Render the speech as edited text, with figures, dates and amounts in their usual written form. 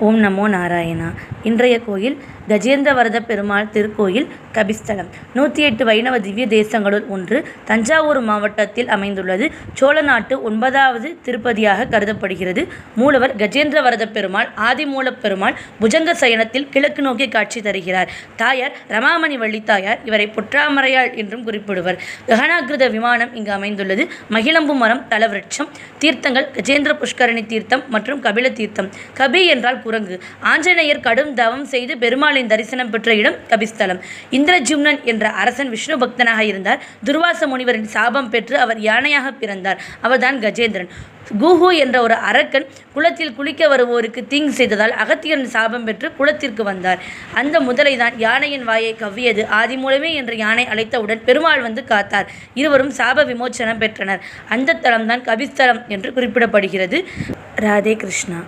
ஓம் நமோ நாராயணா. இன்றைய கோயில் கஜேந்திரவரத பெருமாள் திருக்கோயில், கபிஸ்தலம். 108 வைணவ திவ்ய தேசங்களுள் ஒன்று. தஞ்சாவூர் மாவட்டத்தில் அமைந்துள்ளது. சோழ நாட்டு 9வது திருப்பதியாக கருதப்படுகிறது. மூலவர் கஜேந்திரவரத பெருமாள். ஆதிமூலப் பெருமாள் புஜங்க சயனத்தில் கிழக்கு நோக்கி காட்சி தருகிறார். தாயார் ரமாமணி வள்ளித்தாயார். இவரை பொற்றாமரையாள் என்றும் குறிப்பிடுவர். ககனாகிருத விமானம் இங்கு அமைந்துள்ளது. மகிழம்பு மரம் தலவிருட்சம். தீர்த்தங்கள் கஜேந்திர புஷ்கரணி தீர்த்தம் மற்றும் கபில தீர்த்தம். கபி என்றால் குரங்கு. ஆஞ்சநேயர் கடும் தவம் செய்து பெருமாளின் தரிசனம் பெற்ற இடம் கபிஸ்தலம். இந்திரஜும்னன் என்ற அரசன் விஷ்ணு பக்தனாக இருந்தார். துர்வாச முனிவரின் சாபம் பெற்று அவர் யானையாக பிறந்தார். அவர்தான் கஜேந்திரன். குஹு என்ற ஒரு அரக்கன் குளத்தில் குளிக்க வருவோருக்கு தீங்கு செய்ததால் அகத்தியரின் சாபம் பெற்று குளத்திற்கு வந்தார். அந்த முதலை தான் யானையின் வாயை கவ்வியது. ஆதிமூலமே என்ற யானை அழைத்தவுடன் பெருமாள் வந்து காத்தார். இருவரும் சாப விமோச்சனம் பெற்றனர். அந்த தலம்தான் கபிஸ்தலம் என்று குறிப்பிடப்படுகிறது. ராதே கிருஷ்ணா.